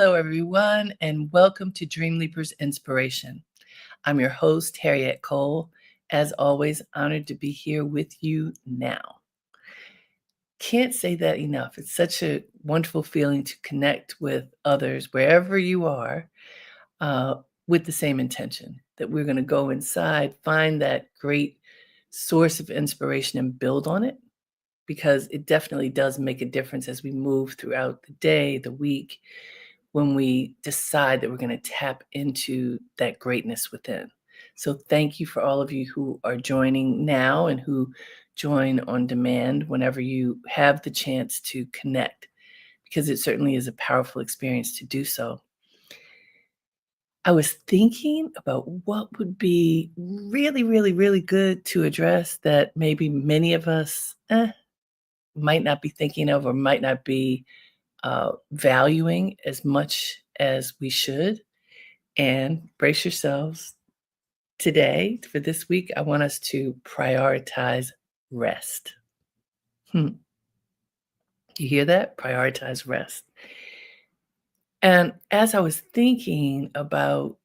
Hello, everyone, and welcome to Dreamleapers Inspiration. I'm your host, Harriet Cole. As always, honored to be here with you now. Can't say that enough. It's such a wonderful feeling to connect with others wherever you are uh, with the same intention that we're going to go inside, find that great source of inspiration and build on it because it definitely does make a difference as we move throughout the day, the week, when we decide that we're going to tap into that greatness within. So thank you for all of you who are joining now and who join on demand whenever you have the chance to connect, because it certainly is a powerful experience to do so. I was thinking about what would be really, really, really good to address that maybe many of us might not be thinking of or might not be valuing as much as we should. And brace yourselves. Today, for this week, I want us to prioritize rest. You hear that? Prioritize rest. And as I was thinking about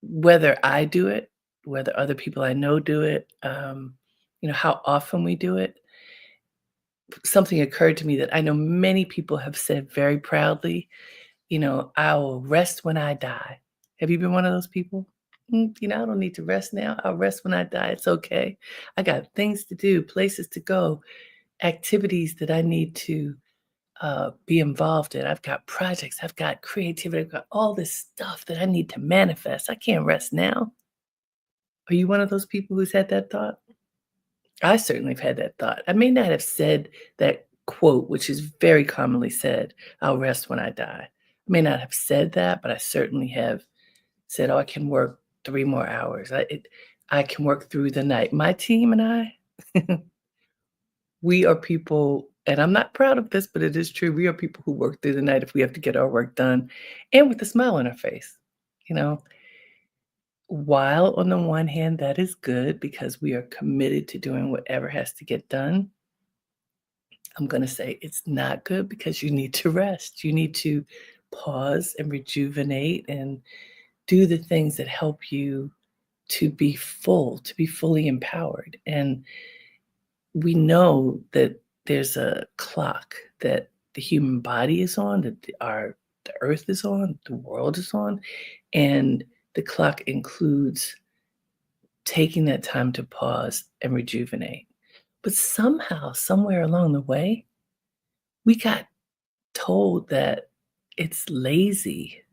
whether I do it, whether other people I know do it, how often we do it, something occurred to me that I know many people have said very proudly, I will rest when I die. Have you been one of those people? I don't need to rest now. I'll rest when I die. It's okay. I got things to do, places to go, activities that I need to be involved in. I've got projects, I've got creativity, I've got all this stuff that I need to manifest. I can't rest now. Are you one of those people who's had that thought? I certainly have had that thought. I may not have said that quote, which is very commonly said, I'll rest when I die. I may not have said that, but I certainly have said, oh, I can work 3 more hours. I can work through the night. My team and I, we are people, and I'm not proud of this, but it is true. We are people who work through the night if we have to get our work done and with a smile on our face. You know, while on the one hand, that is good because we are committed to doing whatever has to get done. I'm going to say it's not good because you need to rest. You need to pause and rejuvenate and do the things that help you to be full, to be fully empowered. And we know that there's a clock that the human body is on, that the earth is on, the world is on, and the clock includes taking that time to pause and rejuvenate. But somehow, somewhere along the way, we got told that it's lazy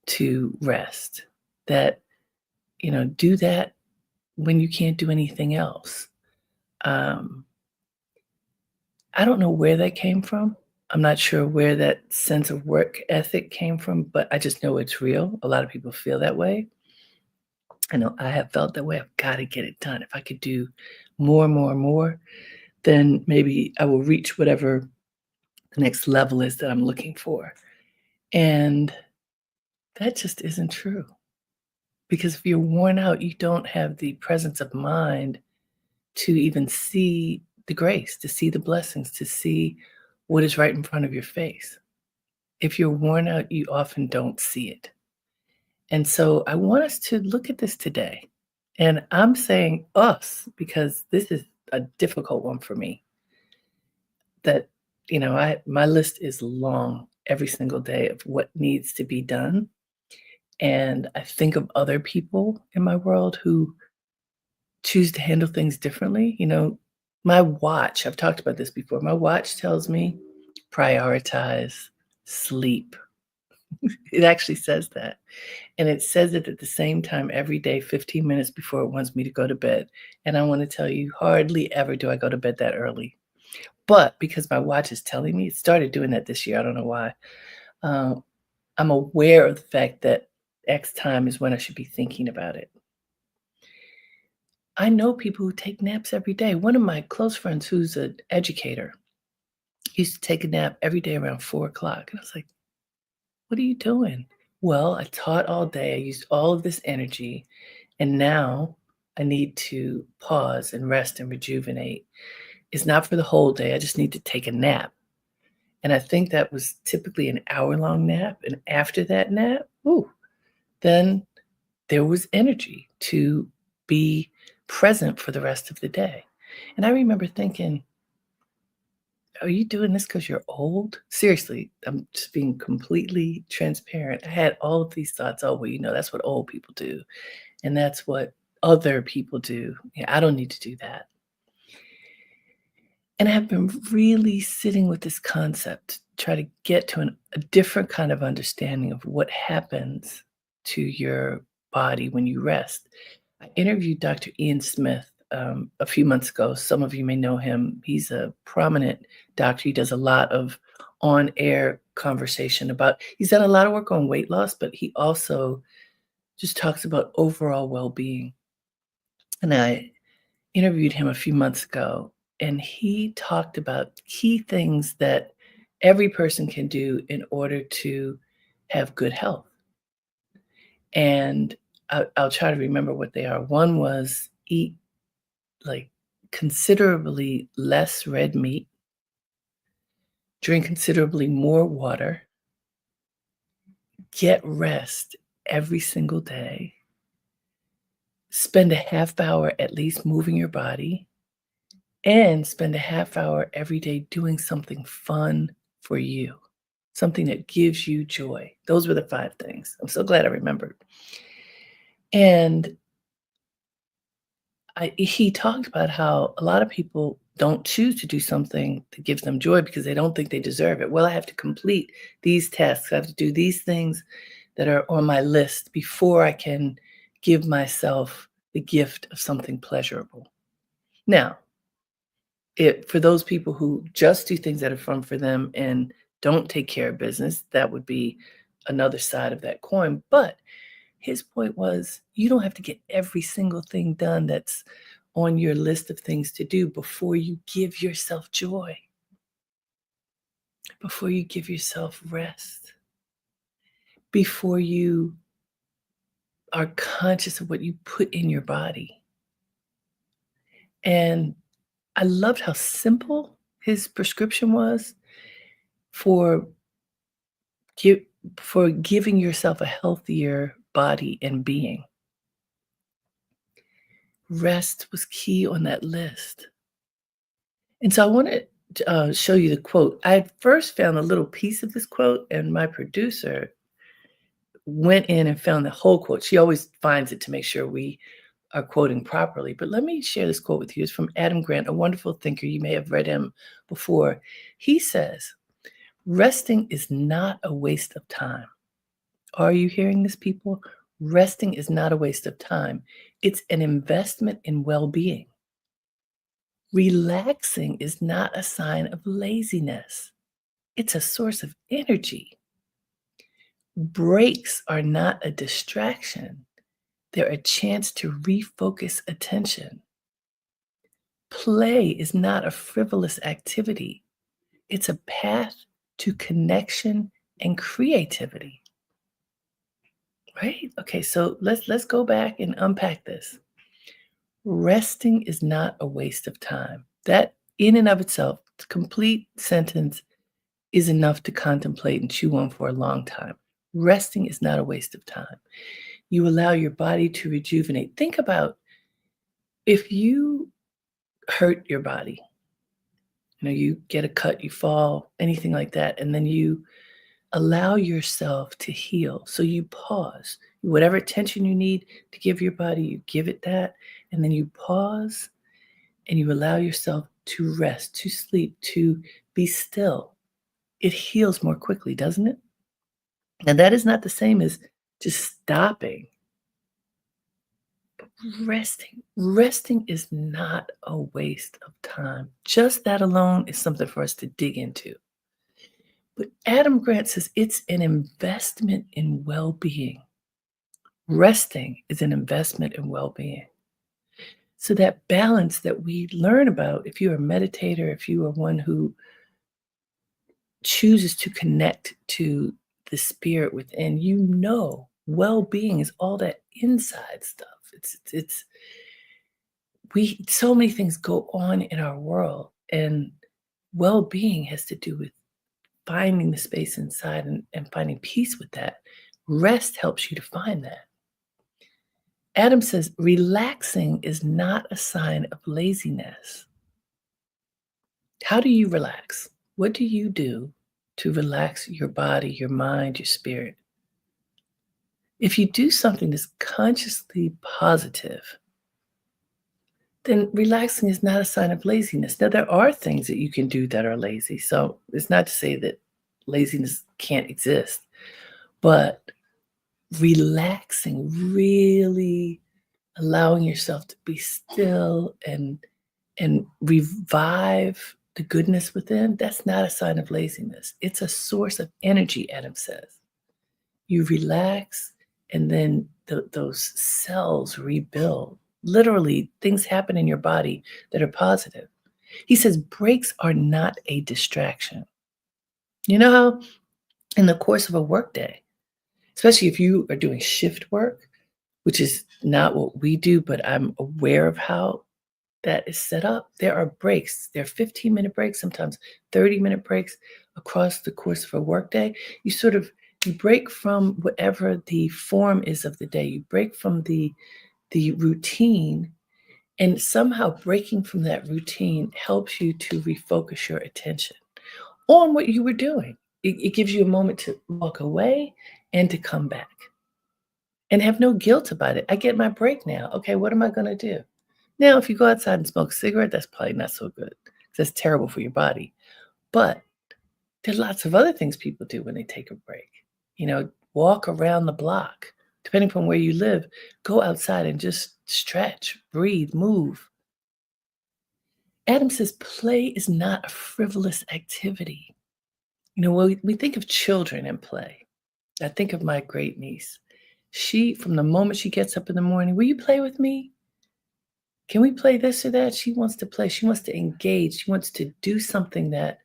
to rest, that, do that when you can't do anything else. Um, I don't know where that came from. I'm not sure where that sense of work ethic came from, but I just know it's real. A lot of people feel that way. I know I have felt that way. I've got to get it done. If I could do more and more and more, then maybe I will reach whatever the next level is that I'm looking for. And that just isn't true. Because if you're worn out, you don't have the presence of mind to even see the grace, to see the blessings, to see what is right in front of your face. If you're worn out, you often don't see it. And so I want us to look at this today. And I'm saying us because this is a difficult one for me. That, my list is long every single day of what needs to be done. And I think of other people in my world who choose to handle things differently. My watch, I've talked about this before, my watch tells me prioritize sleep. It actually says that. And it says it at the same time every day, 15 minutes before it wants me to go to bed. And I want to tell you, hardly ever do I go to bed that early. But because my watch is telling me, it started doing that this year. I don't know why. I'm aware of the fact that X time is when I should be thinking about it. I know people who take naps every day. One of my close friends who's an educator used to take a nap every day around 4:00. And I was like, what are you doing? Well, I taught all day. I used all of this energy. And now I need to pause and rest and rejuvenate. It's not for the whole day. I just need to take a nap. And I think that was typically an hour-long nap, and after that nap, ooh, then there was energy to be present for the rest of the day. And I remember thinking, "Are you doing this because 'cause you're old?" Seriously, I'm just being completely transparent. I had all of these thoughts, "Oh, well, that's what old people do, and that's what other people do. Yeah, I don't need to do that." And I've been really sitting with this concept, try to get to a different kind of understanding of what happens to your body when you rest. I interviewed Dr. Ian Smith a few months ago. Some of you may know him. He's a prominent doctor. He does a lot of on air conversation about, he's done a lot of work on weight loss, but he also just talks about overall well being. And I interviewed him a few months ago, and he talked about key things that every person can do in order to have good health. And I'll try to remember what they are. One was eat like considerably less red meat, drink considerably more water, get rest every single day, spend a half hour at least moving your body, and spend a half hour every day doing something fun for you, something that gives you joy. Those were the 5 things. I'm so glad I remembered. And he talked about how a lot of people don't choose to do something that gives them joy because they don't think they deserve it. Well, I have to complete these tasks. I have to do these things that are on my list before I can give myself the gift of something pleasurable. Now, it for those people who just do things that are fun for them and don't take care of business, that would be another side of that coin. But his point was, you don't have to get every single thing done that's on your list of things to do before you give yourself joy, before you give yourself rest, before you are conscious of what you put in your body. And I loved how simple his prescription was for Give for giving yourself a healthier body and being. Rest was key on that list. And so I wanna show you the quote. I first found a little piece of this quote, and my producer went in and found the whole quote. She always finds it to make sure we are quoting properly. But let me share this quote with you. It's from Adam Grant, a wonderful thinker. You may have read him before. He says, "Resting is not a waste of time." Are you hearing this, people? Resting is not a waste of time. It's an investment in well being. Relaxing is not a sign of laziness, it's a source of energy. Breaks are not a distraction, they're a chance to refocus attention. Play is not a frivolous activity, it's a path to connection and creativity. Right? Okay, so let's go back and unpack this. Resting is not a waste of time. That in and of itself, the complete sentence is enough to contemplate and chew on for a long time. Resting is not a waste of time. You allow your body to rejuvenate. Think about if you hurt your body, you get a cut, you fall, anything like that, and then you allow yourself to heal. So you pause. Whatever attention you need to give your body, you give it that, and then you pause and you allow yourself to rest, to sleep, to be still, it heals more quickly, doesn't it? Now, that is not the same as just stopping. Resting is not a waste of time. Just that alone is something for us to dig into. But Adam Grant says it's an investment in well being. Resting is an investment in well being. So, that balance that we learn about, if you're a meditator, if you are one who chooses to connect to the spirit within, well-being is all that inside stuff. It's we so many things go on in our world, and well-being has to do with finding the space inside and finding peace with that. Rest helps you to find that. Adam says relaxing is not a sign of laziness. How do you relax? What do you do to relax your body, your mind, your spirit? If you do something that's consciously positive, then relaxing is not a sign of laziness. Now, there are things that you can do that are lazy. So it's not to say that laziness can't exist, but relaxing, really allowing yourself to be still and revive the goodness within, that's not a sign of laziness. It's a source of energy, Adam says. You relax, and then those cells rebuild. Literally, things happen in your body that are positive. He says breaks are not a distraction. You know how in the course of a workday, especially if you are doing shift work, which is not what we do, but I'm aware of how that is set up. There are breaks. There are 15-minute breaks, sometimes 30-minute breaks across the course of a workday. You sort of you break from whatever the form is of the day. You break from the routine, and somehow breaking from that routine helps you to refocus your attention on what you were doing. It gives you a moment to walk away and to come back and have no guilt about it. I get my break now. Okay, what am I going to do? Now, if you go outside and smoke a cigarette, that's probably not so good because that's terrible for your body. But there's lots of other things people do when they take a break. Walk around the block. Depending upon where you live, go outside and just stretch, breathe, move. Adam says play is not a frivolous activity. When we think of children and play, I think of my great niece. She, from the moment she gets up in the morning, will you play with me? Can we play this or that? She wants to play. She wants to engage. She wants to do something that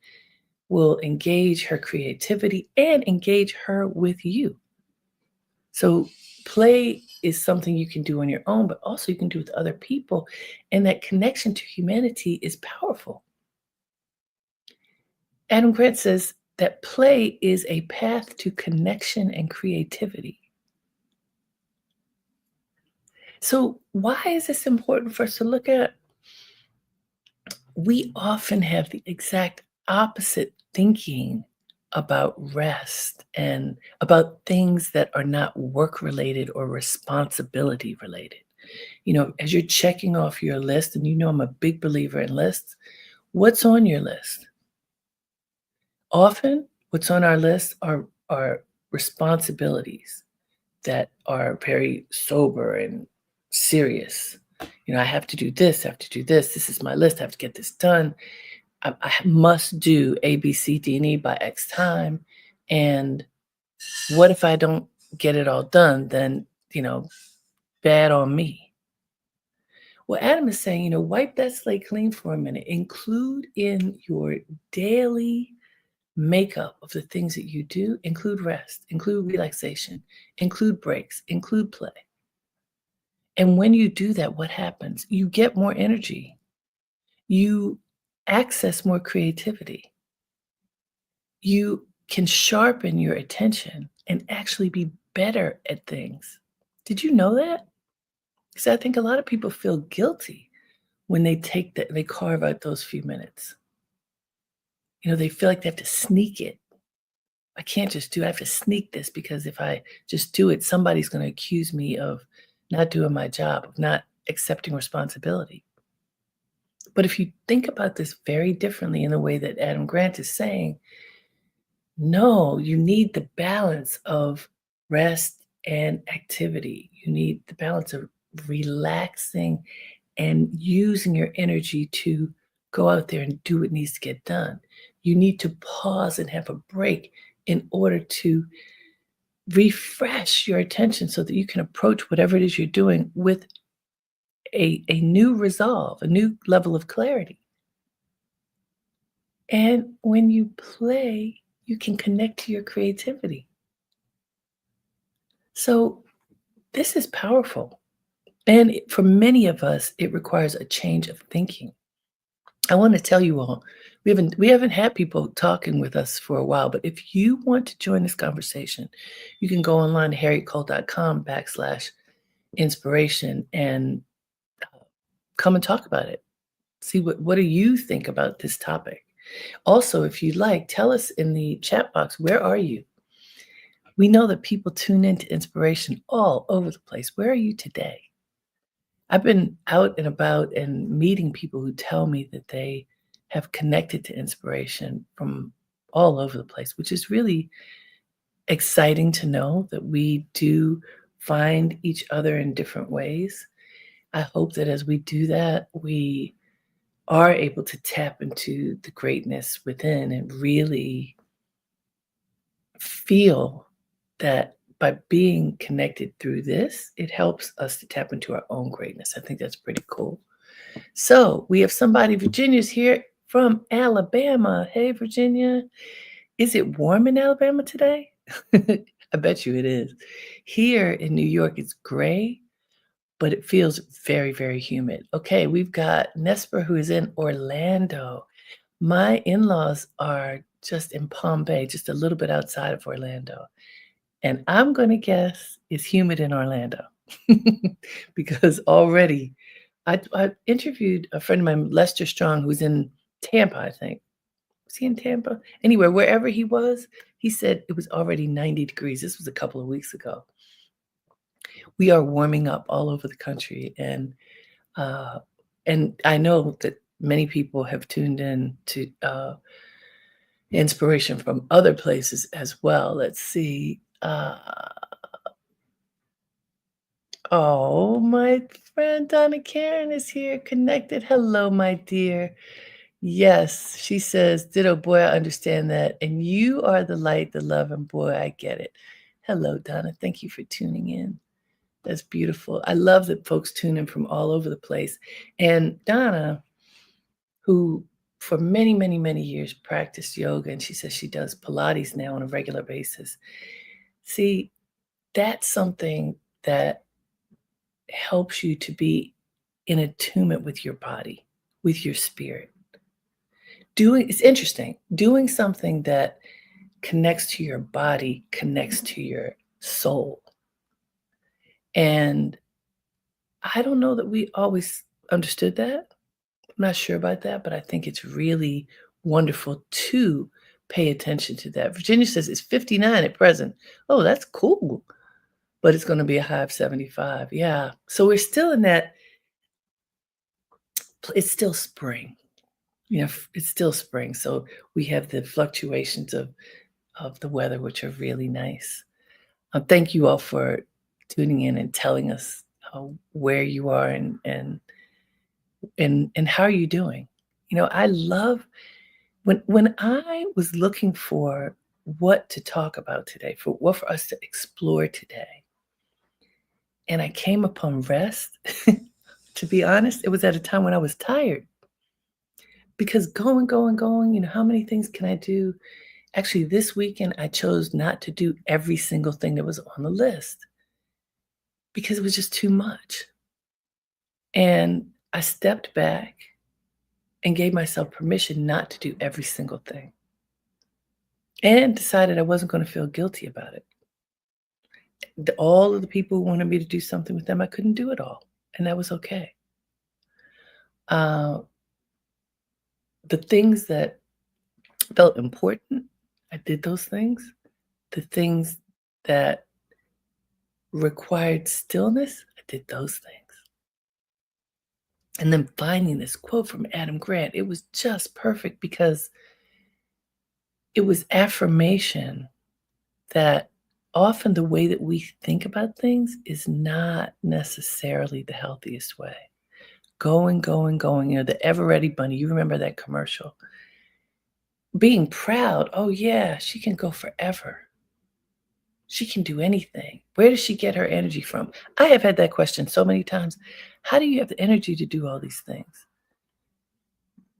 will engage her creativity and engage her with you. So play is something you can do on your own, but also you can do with other people. And that connection to humanity is powerful. Adam Grant says that play is a path to connection and creativity. So why is this important for us to look at? We often have the exact opposite thinking about rest and about things that are not work related or responsibility related. As you're checking off your list, and I'm a big believer in lists, what's on your list? Often, what's on our list are responsibilities that are very sober and serious. I have to do this, I have to do this. This is my list. I have to get this done. I must do A, B, C, D, and E by X time. And what if I don't get it all done? Then, bad on me. Well, Adam is saying, wipe that slate clean for a minute. Include in your daily makeup of the things that you do, include rest, include relaxation, include breaks, include play. And when you do that, what happens? You get more energy. You access more creativity. You can sharpen your attention and actually be better at things. Did you know that? Because I think a lot of people feel guilty when they carve out those few minutes. They feel like they have to sneak it. I can't just do it. I have to sneak this because if I just do it, somebody's going to accuse me of not doing my job, of not accepting responsibility. But if you think about this very differently in the way that Adam Grant is saying, no, you need the balance of rest and activity. You need the balance of relaxing and using your energy to go out there and do what needs to get done. You need to pause and have a break in order to refresh your attention so that you can approach whatever it is you're doing with a new resolve, a new level of clarity. And when you play, you can connect to your creativity. So this is powerful. And for many of us, it requires a change of thinking. I want to tell you all, We haven't had people talking with us for a while, but if you want to join this conversation, you can go online to harrietcole.com/inspiration and come and talk about it. See what do you think about this topic? Also, if you'd like, tell us in the chat box, where are you? We know that people tune into inspiration all over the place. Where are you today? I've been out and about and meeting people who tell me that they have connected to inspiration from all over the place, which is really exciting to know that we do find each other in different ways. I hope that as we do that, we are able to tap into the greatness within and really feel that by being connected through this, it helps us to tap into our own greatness. I think that's pretty cool. So we have somebody, Virginia's here from Alabama. Hey, Virginia. Is it warm in Alabama today? I bet you it is. Here in New York, it's gray, but it feels very, very humid. Okay, we've got Nesper who is in Orlando. My in-laws are just in Palm Bay, just a little bit outside of Orlando. And I'm gonna guess it's humid in Orlando because already I interviewed a friend of mine, Lester Strong, who's in Tampa, I think. Was he in Tampa? Anyway, wherever he was, he said it was already 90 degrees. This was a couple of weeks ago. We are warming up all over the country, uh, and I know that many people have tuned in to inspiration from other places as well. Let's see. Oh, my friend Donna Karen is here, connected. Hello, my dear. Yes, she says, "Ditto, boy, I understand that. And you are the light, the love, and boy, I get it." Hello, Donna. Thank you for tuning in. That's beautiful. I love that folks tune in from all over the place. And Donna, who for many, many, many years practiced yoga, and she says she does Pilates now on a regular basis. See, that's something that helps you to be in attunement with your body, with your spirit. It's interesting. Doing something that connects to your body connects to your soul. And I don't know that we always understood that. I'm not sure about that, but I think it's really wonderful to pay attention to that. Virginia says it's 59 at present. Oh, that's cool. But it's going to be a high of 75. Yeah. So we're still in that, it's still spring. It's still spring. So we have the fluctuations of the weather, which are really nice. Thank you all for tuning in and telling us where you are and how are you doing. I love when I was looking for what to talk about today, for what for us to explore today, and I came upon rest. To be honest, it was at a time when I was tired because going, going, going. How many things can I do? Actually, this weekend I chose not to do every single thing that was on the list because it was just too much. And I stepped back and gave myself permission not to do every single thing and decided I wasn't going to feel guilty about it. All of the people who wanted me to do something with them, I couldn't do it all. And that was okay. Uh, the things that felt important, I did those things. The things that required stillness, I did those things. And then finding this quote from Adam Grant, it was just perfect because it was affirmation that often the way that we think about things is not necessarily the healthiest way. Going, going, going, the Ever Ready Bunny, you remember that commercial? Being proud, oh yeah, she can go forever. She can do anything. Where does she get her energy from? I have had that question so many times. How do you have the energy to do all these things?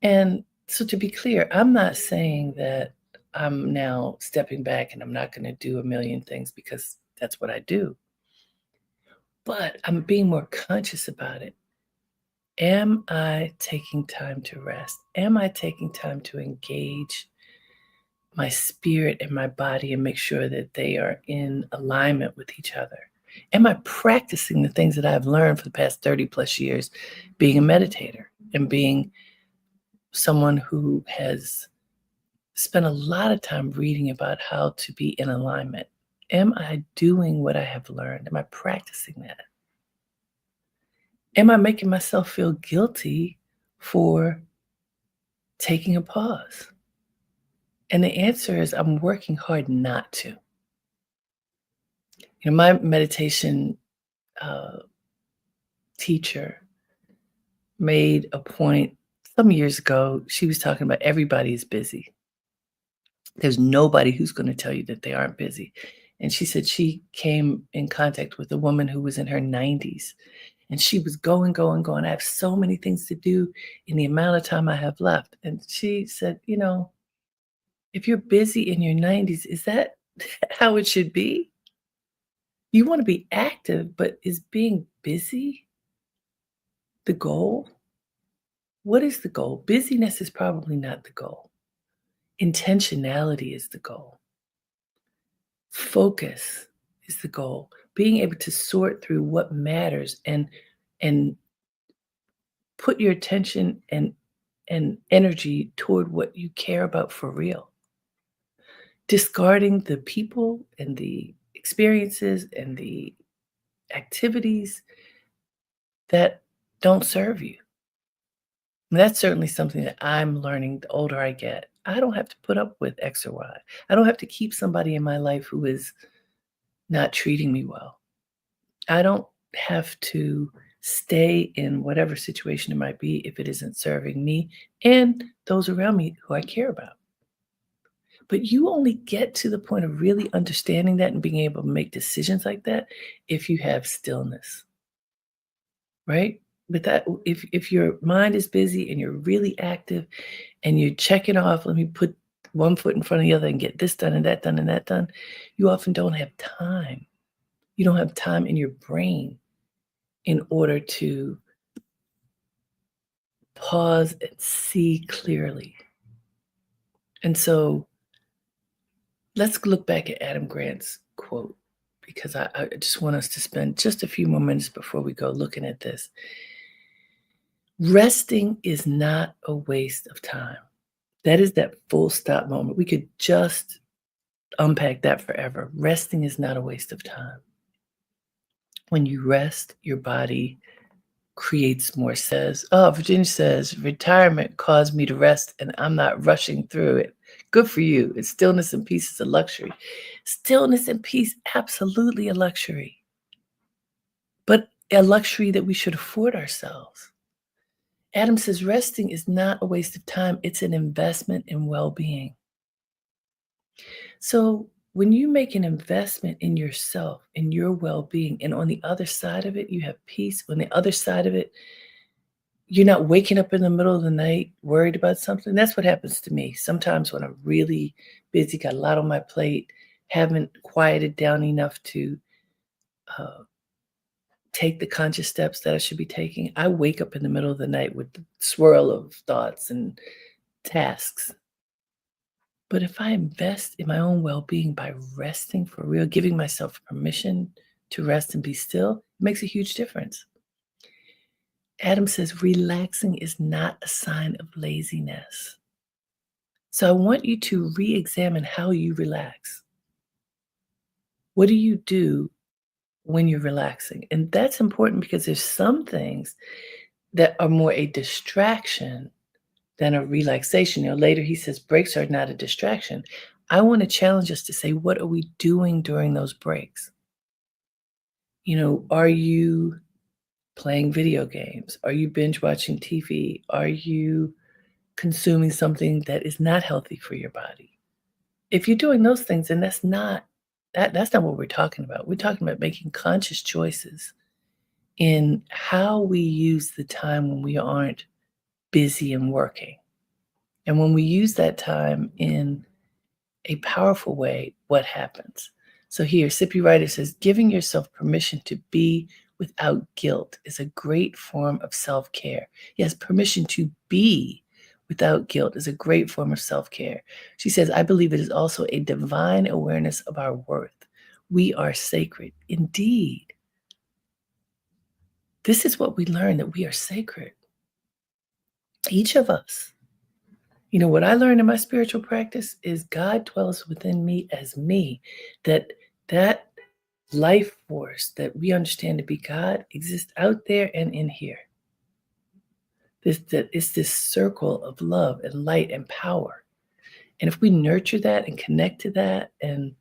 And so to be clear, I'm not saying that I'm now stepping back and I'm not going to do a million things because that's what I do. But I'm being more conscious about it. Am I taking time to rest? Am I taking time to engage my spirit and my body and make sure that they are in alignment with each other? Am I practicing the things that I've learned for the past 30 plus years being a meditator and being someone who has spent a lot of time reading about how to be in alignment? Am I doing what I have learned? Am I practicing that? Am I making myself feel guilty for taking a pause? And the answer is I'm working hard not to. My meditation uh, teacher made a point some years ago. She was talking about everybody is busy. There's nobody who's going to tell you that they aren't busy. And she said she came in contact with a woman who was in her 90s and she was going, going, going. I have so many things to do in the amount of time I have left. And she said, if you're busy in your 90s, is that how it should be? You want to be active, but is being busy the goal? What is the goal? Busyness is probably not the goal. Intentionality is the goal. Focus is the goal. Being able to sort through what matters and put your attention and energy toward what you care about for real. Discarding the people and the experiences and the activities that don't serve you. And that's certainly something that I'm learning the older I get. I don't have to put up with X or Y. I don't have to keep somebody in my life who is not treating me well. I don't have to stay in whatever situation it might be if it isn't serving me and those around me who I care about. But you only get to the point of really understanding that and being able to make decisions like that if you have stillness, right? But that if your mind is busy and you're really active and you're checking off, let me put one foot in front of the other and get this done and that done and that done, you often don't have time. You don't have time in your brain in order to pause and see clearly. And so let's look back at Adam Grant's quote because I just want us to spend just a few more minutes before we go looking at this. Resting is not a waste of time. That is that full stop moment. We could just unpack that forever. Resting is not a waste of time. When you rest, your body creates more. Virginia says, retirement caused me to rest and I'm not rushing through it. Good for you. It's stillness and peace is a luxury. Stillness and peace, absolutely a luxury. But a luxury that we should afford ourselves. Adam says resting is not a waste of time. It's an investment in well-being. So when you make an investment in yourself, in your well-being, and on the other side of it, you have peace. On the other side of it, you're not waking up in the middle of the night worried about something. That's what happens to me. Sometimes when I'm really busy, got a lot on my plate, haven't quieted down enough to uh, take the conscious steps that I should be taking, I wake up in the middle of the night with the swirl of thoughts and tasks. But if I invest in my own well-being by resting for real, giving myself permission to rest and be still, it makes a huge difference. Adam says relaxing is not a sign of laziness. So I want you to re-examine how you relax. What do you do when you're relaxing? And that's important because there's some things that are more a distraction than a relaxation. Later he says breaks are not a distraction. I want to challenge us to say, what are we doing during those breaks? Are you playing video games? Are you binge watching TV? Are you consuming something that is not healthy for your body? If you're doing those things, then that's not what we're talking about. We're talking about making conscious choices in how we use the time when we aren't busy and working. And when we use that time in a powerful way, what happens? So here, Sippy Writer says, giving yourself permission to be without guilt is a great form of self-care. Yes, permission to be without guilt is a great form of self-care. She says, I believe it is also a divine awareness of our worth. We are sacred. Indeed. This is what we learn, that we are sacred. Each of us. You know, what I learned in my spiritual practice is God dwells within me, that that life force that we understand to be God exists out there and in here. That it's this circle of love and light and power. And if we nurture that and connect to that and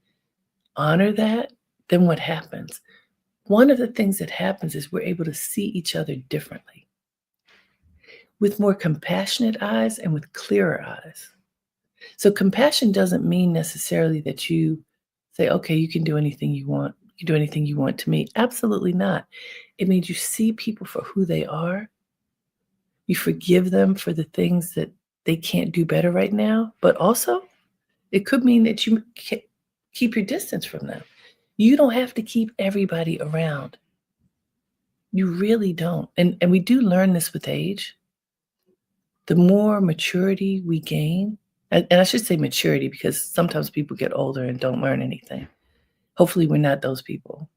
honor that, then what happens? One of the things that happens is we're able to see each other differently, with more compassionate eyes and with clearer eyes. So compassion doesn't mean necessarily that you say, okay, you can do anything you want. You can do anything you want to me. Absolutely not. It means you see people for who they are. You forgive them for the things that they can't do better right now. But also, it could mean that you keep your distance from them. You don't have to keep everybody around. You really don't. And we do learn this with age. The more maturity we gain, and I should say maturity because sometimes people get older and don't learn anything. Hopefully, we're not those people.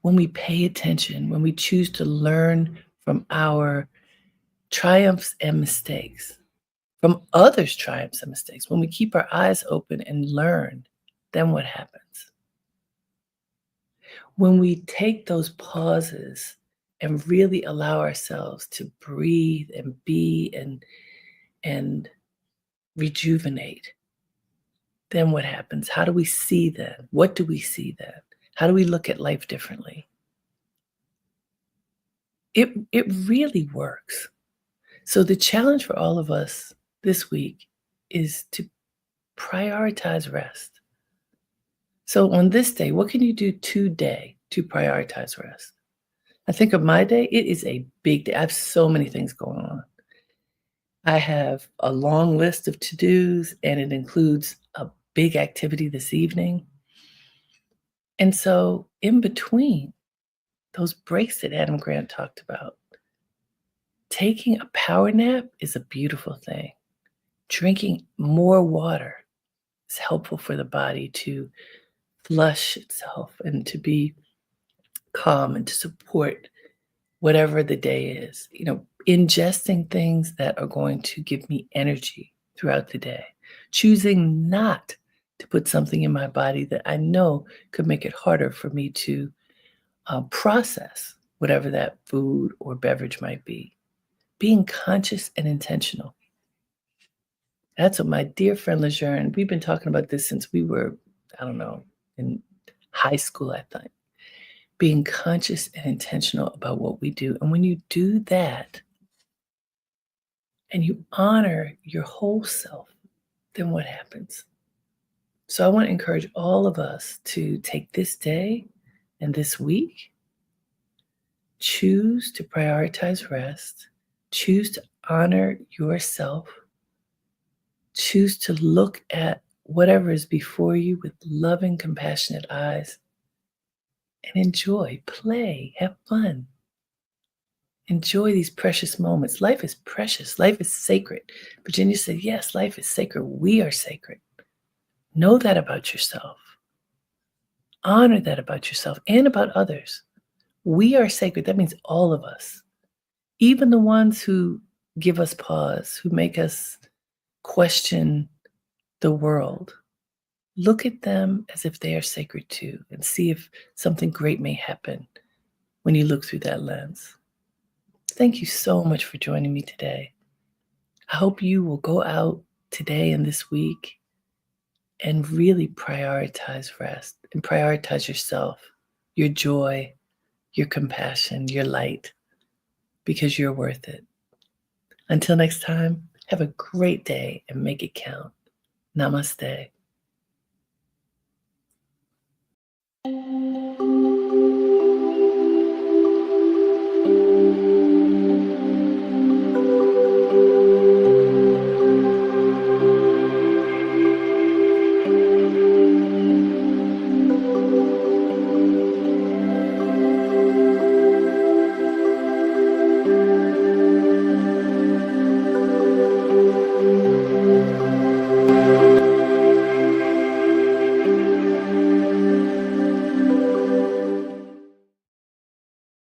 When we pay attention, when we choose to learn from our triumphs and mistakes, from others' triumphs and mistakes, when we keep our eyes open and learn, then what happens? When we take those pauses and really allow ourselves to breathe and be and rejuvenate, then what happens? How do we see then? What do we see then? How do we look at life differently? It really works. So the challenge for all of us this week is to prioritize rest. So on this day, what can you do today to prioritize rest? I think of my day, it is a big day. I have so many things going on. I have a long list of to-dos, and it includes a big activity this evening. And so in between those breaks that Adam Grant talked about, taking a power nap is a beautiful thing. Drinking more water is helpful for the body to flush itself and to be calm and to support whatever the day is. You know, ingesting things that are going to give me energy throughout the day. Choosing not to put something in my body that I know could make it harder for me to process whatever that food or beverage might be. Being conscious and intentional. That's what my dear friend Lejeune, we've been talking about this since we were, I don't know, in high school, I think. Being conscious and intentional about what we do. And when you do that and you honor your whole self, then what happens? So I want to encourage all of us to take this day and this week, choose to prioritize rest, choose to honor yourself, choose to look at whatever is before you with loving, compassionate eyes, and enjoy, play, have fun. Enjoy these precious moments. Life is precious. Life is sacred. Virginia said, yes, life is sacred. We are sacred. Know that about yourself. Honor that about yourself and about others. We are sacred. That means all of us, even the ones who give us pause, who make us question the world. Look at them as if they are sacred too, and see if something great may happen when you look through that lens. Thank you so much for joining me today. I hope you will go out today and this week and really prioritize rest and prioritize yourself, your joy, your compassion, your light, because you're worth it. Until next time, have a great day and make it count. Namaste.